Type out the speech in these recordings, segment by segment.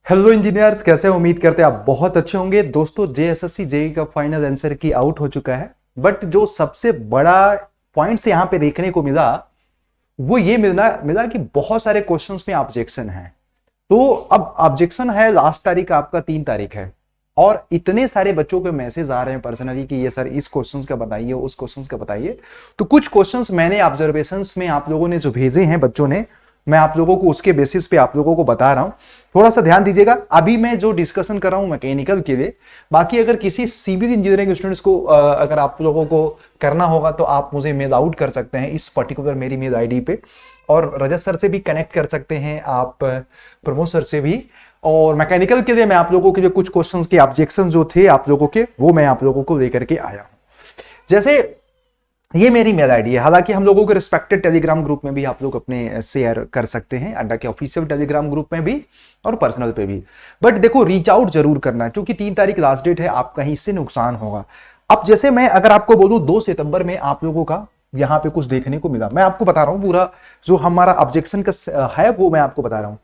Hello engineers, कैसे हैं? उम्मीद करते हैं आप बहुत अच्छे होंगे। दोस्तों, जेएसएससी जेईई का फाइनल आंसर की आउट हो चुका है, बट जो सबसे बड़ा पॉइंट्स यहाँ पे देखने को मिला वो ये मिला मिला कि बहुत सारे क्वेश्चंस में ऑब्जेक्शन है। तो अब ऑब्जेक्शन है, लास्ट तारीख आपका 3 तारीख है, और इतने सारे बच्चों के मैसेज आ रहे हैं पर्सनली कि ये सर इस क्वेश्चंस का बताइए, उस क्वेश्चंस का बताइए। तो कुछ क्वेश्चंस मैंने ऑब्जर्वेशंस में आप लोगों ने जो भेजे हैं बच्चों ने, मैं आप लोगों को उसके बेसिस पे आप लोगों को बता रहा हूं। थोड़ा सा ध्यान दीजिएगा। अभी मैं जो डिस्कशन कर रहा हूं मैकेनिकल के लिए, बाकी अगर किसी सिविल इंजीनियरिंग स्टूडेंट्स को अगर आप लोगों को करना होगा तो आप मुझे मेल आउट कर सकते हैं इस पर्टिकुलर मेरी मेल आईडी पे, और रजत सर से भी कनेक्ट कर सकते हैं आप, प्रमोद सर से भी। और मैकेनिकल के लिए मैं आप लोगों के लिए कुछ क्वेश्चंस के ऑब्जेक्शन जो थे आप लोगों के, वो मैं आप लोगों को लेकर के आया हूं। जैसे ये मेरी मेल आईडी है, हालांकि हम लोगों के रिस्पेक्टेड टेलीग्राम ग्रुप में भी आप लोग अपने शेयर कर सकते हैं, अड्डा के ऑफिशियल टेलीग्राम ग्रुप में भी और पर्सनल पे भी। बट देखो, रीच आउट जरूर करना है, क्योंकि 3 तारीख लास्ट डेट है, आपका इससे नुकसान होगा। अब जैसे मैं अगर आपको बोलूं 2 सितंबर में आप लोगों का यहाँ पे कुछ देखने को मिला, मैं आपको बता रहा हूँ पूरा जो हमारा ऑब्जेक्शन का है वो मैं आपको बता रहा हूँ।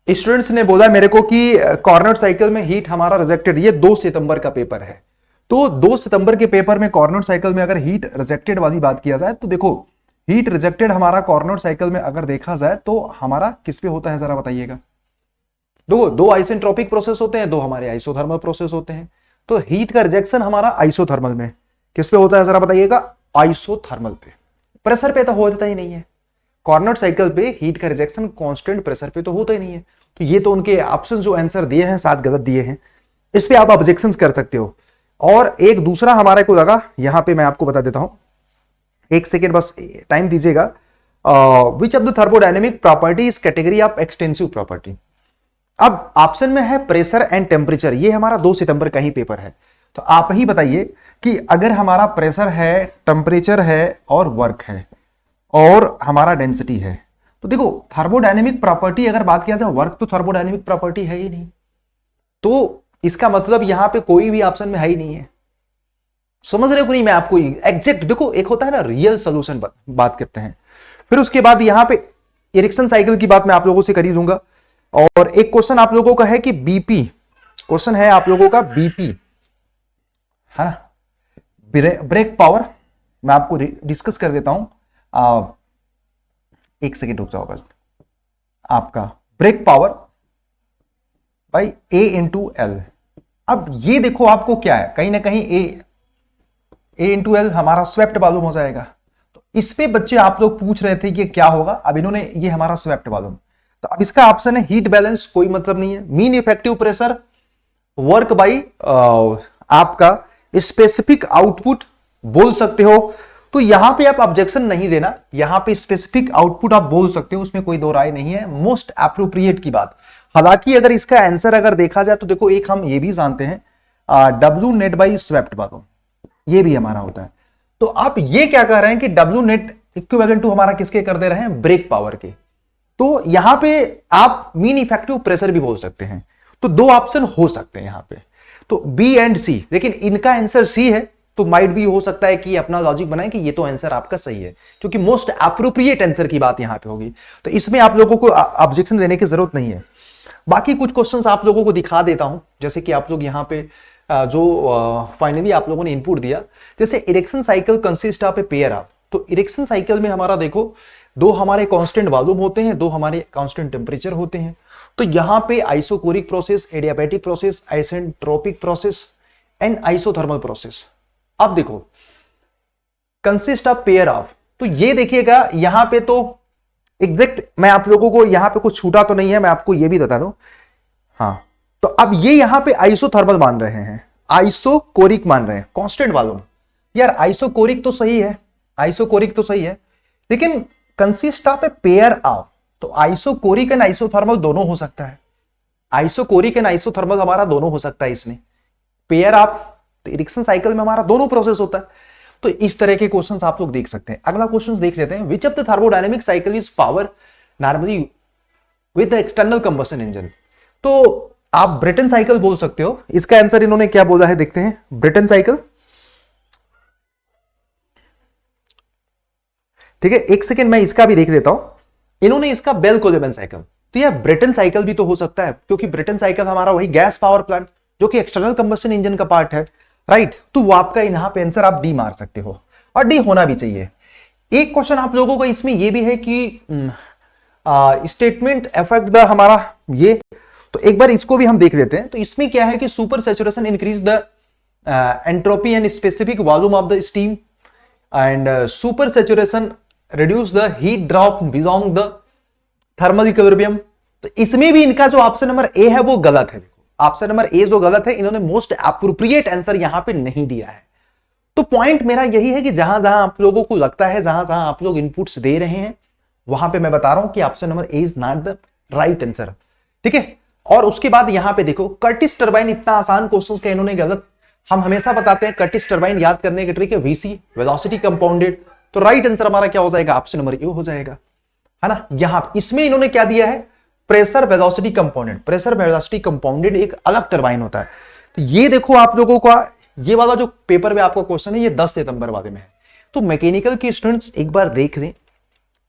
स्टूडेंट्स ने बोला मेरे को कि कॉर्नर साइकिल में हीट हमारा रिजेक्टेड, ये 2 सितंबर का पेपर है। तो 2 सितंबर के पेपर में कॉर्नर साइकिल में अगर हीट रिजेक्टेड वाली बात किया जाए तो देखो, हीट रिजेक्टेड हमारा कॉर्नर साइकिल में अगर देखा जाए तो हमारा किस पे होता है जरा बताइएगा। दो आइसेंट्रोपिक प्रोसेस होते हैं, 2 हमारे आइसोथर्मल प्रोसेस होते हैं। तो हीट का रिजेक्शन हमारा आइसोथर्मल में किस पे होता है जरा बताइएगा? आइसोथर्मल पे। प्रेशर पे तो होता ही नहीं है। कॉर्नर साइकिल पे हीट का रिजेक्शन कांस्टेंट प्रेशर पे तो होता ही नहीं है। तो ये तो उनके ऑप्शन जो आंसर दिए हैं 7 गलत दिए हैं, इस पे आप ऑब्जेक्शन कर सकते हो। और एक दूसरा हमारे को लगा, यहां पे मैं आपको बता देता हूं, एक सेकेंड बस टाइम दीजिएगा। विच of the thermodynamic property is category of extensive property. अब ऑप्शन में है प्रेशर एंड टेम्परेचर, ये हमारा 2 सितंबर का ही पेपर है। तो आप ही बताइए कि अगर हमारा प्रेशर है, टेम्परेचर है और वर्क है और हमारा डेंसिटी है, तो देखो थर्मोडायनेमिक प्रॉपर्टी अगर बात किया जाए, वर्क तो थर्मोडायनेमिक प्रॉपर्टी है ही नहीं, तो इसका मतलब यहां पे कोई भी ऑप्शन में है ही नहीं है। समझ रहे हो नहीं? मैं आपको एग्जैक्ट देखो, एक होता है ना रियल सोल्यूशन बात करते हैं, फिर उसके बाद यहां पे इरेक्शन साइकिल की बात मैं आप लोगों से कर ही दूंगा। और एक क्वेश्चन आप लोगों का है कि बीपी, क्वेश्चन है आप लोगों का बीपी, है ना, ब्रेक पावर। मैं आपको डिस्कस कर देता हूं, एक सेकेंड रुक जाओ बस। आपका brake power by A into L. अब ये देखो आपको क्या है, कहीं ना कहीं ए इंटू एल हमारा स्वेप्ट वॉल्यूम हो जाएगा। तो इस पे बच्चे आप लोग पूछ रहे थे कि क्या होगा, अब इन्होंने ये हमारा स्वेप्ट वॉल्यूम, तो अब इसका ऑप्शन है हीट बैलेंस, कोई मतलब नहीं है। Mean effective pressure, work by आपका स्पेसिफिक आउटपुट बोल सकते हो। तो यहां पे आप ऑब्जेक्शन नहीं देना, यहां पे स्पेसिफिक आउटपुट आप बोल सकते हो, उसमें कोई दो राय नहीं है। मोस्ट एप्रोप्रिएट की बात। हालांकि अगर इसका आंसर अगर देखा जाए तो देखो, एक हम ये भी जानते हैं W net by swept volume, ये भी हमारा होता है। तो आप ये क्या कह रहे हैं कि डब्ल्यू नेट इक्विवेलेंट टू हमारा किसके कर दे रहे हैं? ब्रेक पावर के। तो यहां पे आप मीन इफेक्टिव प्रेशर भी बोल सकते हैं। तो 2 ऑप्शन हो सकते हैं यहां पे, तो बी एंड सी। लेकिन इनका आंसर सी है, तो माइट भी हो सकता है कि अपना लॉजिक बनाए कि ये तो आंसर आपका सही है, क्योंकि मोस्ट एप्रोप्रिएट आंसर की बात यहां पे होगी। तो इसमें आप लोगों को ऑब्जेक्शन देने की जरूरत नहीं है। बाकी कुछ क्वेश्चंस आप लोगों को दिखा देता हूं, जैसे कि आप लोग यहां पे जो फाइनली आप लोगों ने इनपुट दिया, जैसे erection cycle consist of a pair of. तो इरेक्शन साइकिल में हमारा देखो, 2 हमारे कांस्टेंट वॉल्यूम होते हैं, 2 हमारे कांस्टेंट टेम्परेचर होते हैं। तो यहां पे isochoric process, adiabatic process, isentropic process and isothermal process. अब देखो कंसिस्ट ऑफ पेयर ऑफ, तो ये देखिएगा यहां पे तो एग्जैक्ट मैं आप लोगों को यहां पे कुछ छूटा तो नहीं है, मैं आपको ये भी बता दूं। हाँ, तो अब ये यहां पे आइसोथर्मल मान रहे हैं, आइसोकोरिक मान रहे हैं, कांस्टेंट वॉल्यूम। यार आइसोकोरिक तो सही है, आइसोकोरिक तो सही है, लेकिन consist of a pair of, तो आइसोकोरिक एंड आइसोथर्मल दोनों हो सकता है। आइसोकोरिक एंड आइसोथर्मल हमारा दोनों हो सकता है इसमें। पेयर ऑफ, तो इरेक्शन साइकिल में हमारा दोनों प्रोसेस होता है। तो इस तरह के क्वेश्चंस आप लोग देख सकते हैं। अगला क्वेश्चन देख लेते हैं, विच of the thermodynamic cycle is power normally with the external combustion engine. तो आप ब्रेटन साइकिल बोल सकते हो। इसका आंसर इन्होंने क्या बोला है देखते हैं, ब्रेटन साइकिल। ठीक है, एक सेकेंड मैं इसका भी देख लेता हूं। इन्होंने इसका बेल कोलेबन साइकिल, तो यह ब्रेटन साइकिल भी तो हो सकता है, क्योंकि ब्रेटन साइकिल हमारा वही गैस पावर प्लांट जो कि एक्सटर्नल कंबस्शन इंजन का पार्ट है, राइट। तो वो आपका यहां पे आंसर आप डी मार सकते हो, और डी होना भी चाहिए। एक क्वेश्चन आप लोगों को इसमें ये भी है कि स्टेटमेंट अफेक्ट द हमारा ये, तो एक बार इसको भी हम देख लेते हैं। तो इसमें क्या है कि super saturation increase the entropy and specific volume of the steam, and super saturation reduce the heat drop belong the thermal equilibrium. तो इसमें भी इनका जो ऑप्शन नंबर ए है वो गलत है। ऑप्शन नंबर ए जो गलत है, इन्होंने मोस्ट एप्रोप्रिएट आंसर यहां पे नहीं दिया है। तो पॉइंट मेरा यही है कि जहां जहां आप लोगों को लगता है, जहां जहां आप लोग इनपुट्स दे रहे हैं, वहां पे मैं बता रहा हूं कि option number A is not the right answer, ठीक है। और उसके बाद यहां पे देखो कर्टिस टरबाइन, इतना आसान क्वेश्चन का इन्होंने गलत। हम हमेशा बताते हैं कर्टिस टरबाइन याद करने की ट्रिक है वीसी, वेलोसिटी कंपाउंडेड। तो राइट आंसर हमारा क्या हो जाएगा, ऑप्शन नंबर ए हो जाएगा, है ना। यहां इसमें इन्होंने क्या दिया है, pressure velocity compounded. Pressure velocity compounded एक अलग टरबाइन होता है। तो ये देखो आप लोगों का ये वाला जो पेपर में आपका क्वेश्चन है, ये 10 सितंबर वाले में है। तो मैकेनिकल के स्टूडेंट्स एक बार देख लें।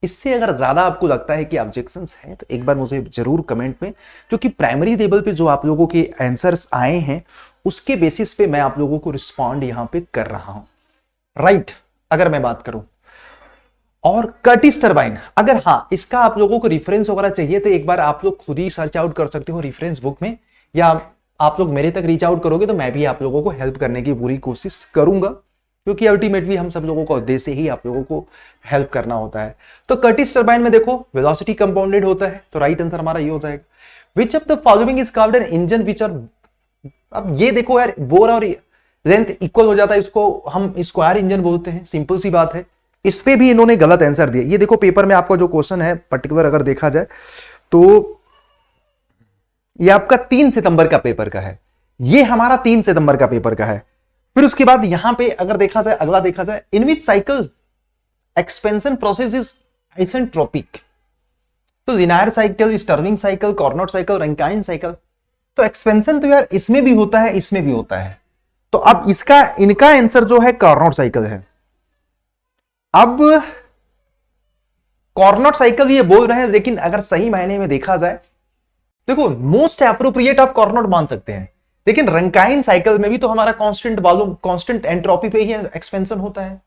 इससे अगर ज्यादा आपको लगता है कि ऑब्जेक्शंस हैं तो एक बार मुझे जरूर कमेंट में, क्योंकि प्राइमरी लेवल पे जो आप लोगों के आंसर्स आए हैं उसके बेसिस पे मैं आप लोगों को रिस्पॉन्ड यहां पे कर रहा हूं, राइट। अगर मैं बात करूं और कर्टिस टरबाइन, अगर हाँ इसका आप लोगों को रिफरेंस वगैरह चाहिए तो एक बार आप लोग खुद ही सर्च आउट कर सकते हो रेफरेंस बुक में, या आप लोग मेरे तक रीच आउट करोगे तो मैं भी आप लोगों को हेल्प करने की पूरी कोशिश करूंगा, क्योंकि अल्टीमेटली हम सब लोगों का उद्देश्य ही आप लोगों को हेल्प करना होता है। तो कर्टिस टरबाइन में देखो वेलोसिटी कंपाउंडेड होता है, तो राइट आंसर हमारा ये हो जाएगा। Which of the following is called an engine which are, अब ये देखो यार बोर और लेंथ इक्वल हो जाता है, इसको हम स्क्वायर इंजन बोलते हैं, सिंपल सी बात है। इस पे भी इन्होंने गलत आंसर दिया। ये देखो पेपर में आपका जो क्वेश्चन है पर्टिकुलर अगर देखा जाए तो ये आपका 3 सितंबर का पेपर का है, ये हमारा 3 सितंबर का पेपर का है। फिर उसके बाद यहां पे अगर देखा जाए, अगला देखा जाए, in which cycle expansion process is isentropic. तो linear cycle, Stirling cycle, Carnot cycle, Rankine cycle. तो एक्सपेंशन तो यार इसमें भी होता है, इसमें भी होता है। तो अब इसका इनका आंसर जो है कार्नोट साइकिल है। अब कार्नोट साइकिल ये बोल रहे हैं, लेकिन अगर सही मायने में देखा जाए, देखो मोस्ट एप्रोप्रिएट आप कार्नोट मान सकते हैं, लेकिन रैंकाइन साइकिल में भी तो हमारा कांस्टेंट वॉल्यूम, कांस्टेंट एंट्रोपी पे ही एक्सपेंशन होता है।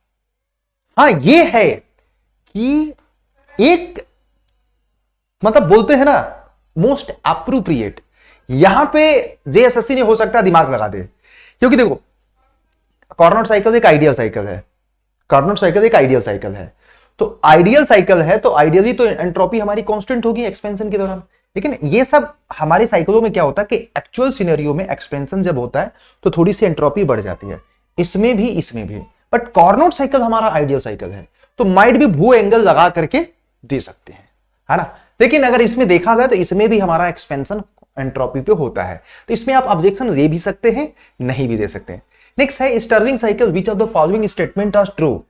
हाँ ये है कि एक मतलब बोलते हैं ना मोस्ट एप्रोप्रिएट, यहां पे जेएसएससी ने हो सकता है दिमाग लगा दे, क्योंकि देखो कार्नोट साइकिल एक आइडियल साइकिल है, कार्नोट साइकिल एक आइडियल साइकिल है। तो आइडियल साइकिल है तो आइडियली तो एंट्रोपी हमारी कांस्टेंट होगी एक्सपेंशन के दौरान। लेकिन ये सब हमारे साइकिलों में क्या होता है कि एक्चुअल सिनेरियो में एक्सपेंशन जब होता है तो थोड़ी सी एंट्रोपी बढ़ जाती है, इसमें भी इसमें भी। बट कार्नोट साइकिल हमारा आइडियल साइकिल है, तो माइट भी भू एंगल लगा करके दे सकते हैं, है ना। लेकिन अगर इसमें देखा जाए तो इसमें भी हमारा एक्सपेंशन एंट्रोपी पे होता है, तो इसमें आप ऑब्जेक्शन दे भी सकते हैं, नहीं भी दे सकते हैं। नेक्स्ट है Stirling cycle, which of the following statement are true.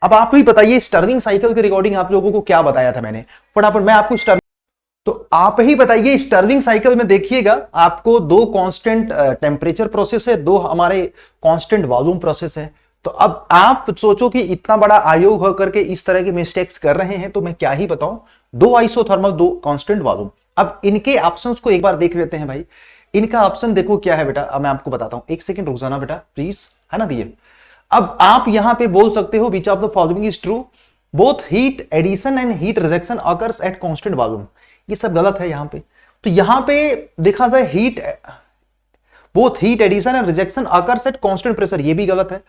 अब आप ही बताइए स्टर्लिंग साइकिल के रिकॉर्डिंग आप लोगों को क्या बताया था मैंने, फटाफट मैं आपको तो आप ही बताइए स्टर्लिंग साइकिल में देखिएगा आपको 2 कांस्टेंट टेम्परेचर प्रोसेस है, 2 हमारे कांस्टेंट वॉल्यूम प्रोसेस है। तो अब आप सोचो कि इतना बड़ा आयोग होकर के इस तरह के मिस्टेक्स कर रहे हैं, तो मैं क्या ही बताऊं, 2 आइसोथर्मल, 2 कांस्टेंट वॉल्यूम। अब इनके ऑप्शंस को एक बार देख लेते हैं भाई। इनका ऑप्शन देखो क्या है बेटा, अब मैं आपको बताता हूं, एक सेकंड रुक जाना बेटा प्लीज, है ना भैया। अब आप यहां पे बोल सकते हो which of the following is true, both heat addition and heat rejection occurs at constant volume. ये सब गलत है यहां पे। तो यहां पे देखा जाए heat, both heat addition and rejection occurs at constant pressure, ये भी गलत है।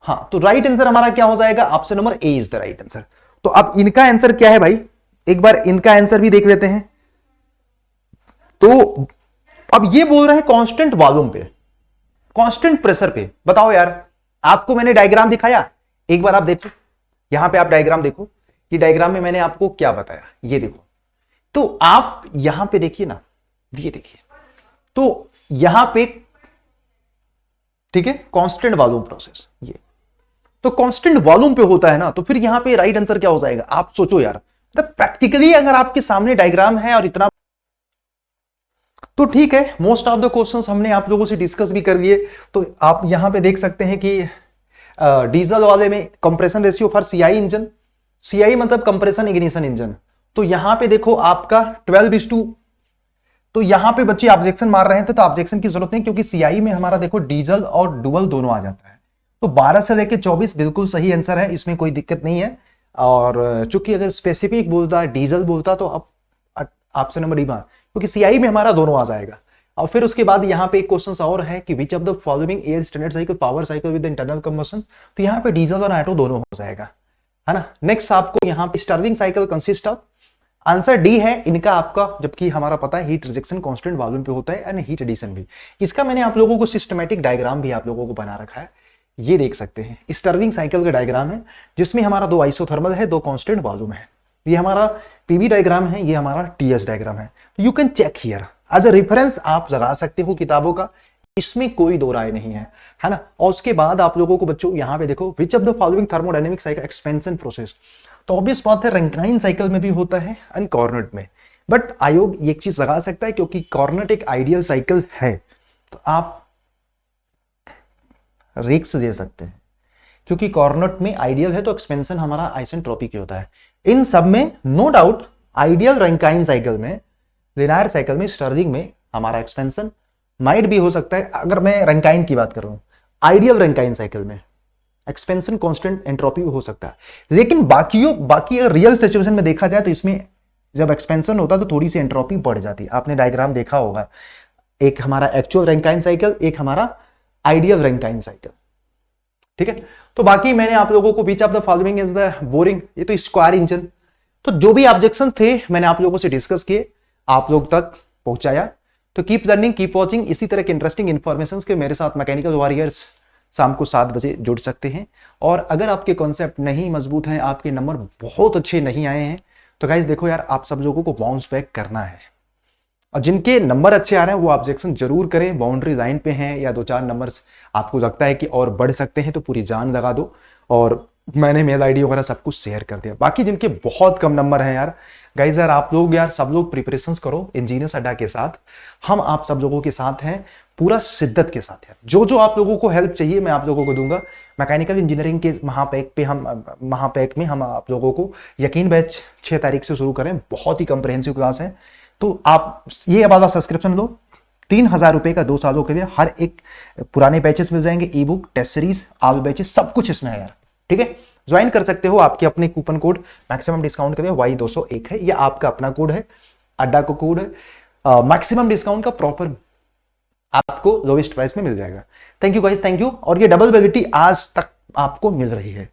हाँ तो राइट आंसर हमारा क्या हो जाएगा, option number A is the right answer. तो अब इनका आंसर क्या है भाई, एक बार इनका आंसर भी देख लेते हैं। तो अब ये बोल रहे हैं कांस्टेंट वॉल्यूम पे, कांस्टेंट प्रेशर पे। बताओ यार, आपको मैंने डायग्राम दिखाया, एक बार आप देखो, यहां पे आप डायग्राम देखो कि डायग्राम में मैंने आपको क्या बताया, ये देखो। तो आप यहां पे देखिए ना, ये देखिए, तो यहां पे ठीक है कांस्टेंट वॉल्यूम प्रोसेस, ये तो कांस्टेंट वॉल्यूम पे होता है ना, तो फिर यहां पे राइट आंसर क्या हो जाएगा। आप सोचो यार, मतलब प्रैक्टिकली अगर आपके सामने डायग्राम है और इतना, तो ठीक है, मोस्ट ऑफ द क्वेश्चंस हमने आप लोगों से डिस्कस भी कर लिए। तो आप यहां पे देख सकते हैं कि डीजल वाले में compression ratio for CI engine, CI मतलब कंप्रेशन इग्निशन इंजन, तो यहां पे देखो आपका 12:2, तो यहां पे बच्चे ऑब्जेक्शन मार रहे थे तो ऑब्जेक्शन की जरूरत नहीं, क्योंकि सीआई में हमारा देखो डीजल और डुअल दोनों आ जाता है। तो 12 से लेके 24 बिल्कुल सही आंसर है, इसमें कोई दिक्कत नहीं है। और चूंकि अगर स्पेसिफिक बोलता डीजल बोलता तो अब ऑप्शन नंबर डी, क्योंकि सीआई में हमारा दोनों आ जाएगा। और फिर उसके बाद यहाँ पे एक क्वेश्चन और है कि विच of the following air standard cycle power cycle with internal combustion, तो यहाँ पे डीजल और ऑटो दोनों हो जाएगा, है ना। नेक्स्ट आपको यहाँ पे Stirling cycle consist of, answer D है इनका आपका, जबकि हमारा पता है हीट रिजेक्शन कांस्टेंट वॉल्यूम पे होता है एंड हीट एडिशन भी। इसका मैंने आप लोगों को सिस्टमैटिक डायग्राम भी आप लोगों को बना रखा है, ये देख सकते हैं। स्टर्लिंग साइकिल का डायग्राम है जिसमें हमारा 2 आइसोथर्मल है, 2 कांस्टेंट वॉल्यूम है। ये हमारा पीवी डायग्राम है, ये हमारा टीएस डायग्राम है। You can check here as a reference, आप लगा सकते हो किताबों का, इसमें कोई दो राय नहीं है ना। और उसके बाद आप लोगों को बच्चों यहाँ पे देखो विच of the following thermodynamic cycle expansion process, तो ऑब्वियस बात है रैंकाइन साइकिल में भी होता है एंड कॉर्नेट में। बट आयोग ये एक चीज लगा सकता है क्योंकि कॉर्नेट एक आइडियल साइकिल है, तो आप रिक्स दे सकते हैं, क्योंकि कॉर्नेट में आइडियल है तो एक्सपेंशन हमारा आइसेंट्रोपिक होता है। इन सब में no doubt ideal Rankine cycle में, लिनियर साइकिल में, स्टर्लिंग में हमारा एक्सपेंशन माइट भी हो सकता है। अगर मैं रैंकाइन की बात कर रहा हूं, आइडियल रैंकाइन साइकिल में एक्सपेंशन कांस्टेंट एंट्रोपी हो सकता है, लेकिन बाकी रियल सिचुएशन में देखा जाए तो इसमें जब एक्सपेंशन होता है तो थोड़ी सी एंट्रोपी बढ़ जाती है। आपने डायग्राम देखा होगा, एक हमारा एक्चुअल रैंकाइन साइकिल, एक हमारा आइडियल रैंकाइन साइकिल, ठीक है। तो बाकी मैंने आप लोगों को which of the following is the boring, ये तो स्क्वायर इंजन, तो जो भी ऑब्जेक्शन थे मैंने आप लोगों से डिस्कस किए, आप लोग तक पहुंचाया। तो कीप लर्निंग, कीप वॉचिंग, इसी तरह के इंटरेस्टिंग इन्फॉर्मेशन के मेरे साथ मैकेनिकल वॉरियर्स शाम को 7 बजे जुड़ सकते हैं। और अगर आपके कॉन्सेप्ट नहीं मजबूत हैं, आपके नंबर बहुत अच्छे नहीं आए हैं, तो गाइज देखो यार, आप सब लोगों को बाउंस बैक करना है। और जिनके नंबर अच्छे आ रहे हैं वो ऑब्जेक्शन जरूर करें, बाउंड्री लाइन पे हैं या 2-4 नंबर्स आपको लगता है कि और बढ़ सकते हैं तो पूरी जान लगा दो। और मैंने मेल आईडी वगैरह सब कुछ शेयर कर दिया। बाकी जिनके बहुत कम नंबर हैं यार, गाइज यार आप लोग यार सब लोग प्रिपरेशंस करो इंजीनियर्स अड्डा के साथ, हम आप सब लोगों के साथ हैं पूरा शिद्दत के साथ यार। जो जो आप लोगों को हेल्प चाहिए मैं आप लोगों को दूंगा। मैकेनिकल इंजीनियरिंग के महापैक में हम आप लोगों को यकीन बैच 6 तारीख से शुरू करें, बहुत ही कंप्रहेंसिव क्लास है। तो आप ये वाला सब्सक्रिप्शन लो, 3,000 रुपए का 2 सालों के लिए, हर एक पुराने बैचेस मिल जाएंगे, ई बुक, टेस्ट सीरीज, आल बैचेस, सब कुछ इसमें है यार, ठीक है। ज्वाइन कर सकते हो, आपके अपने कूपन कोड मैक्सिमम डिस्काउंट के लिए Y201 है, यह आपका अपना कोड है, अड्डा का कोड है। मैक्सिमम डिस्काउंट का प्रॉपर आपको लोवेस्ट प्राइस में मिल जाएगा। Thank you guys, thank you. और ये डबल वैलिडिटी आज तक आपको मिल रही है।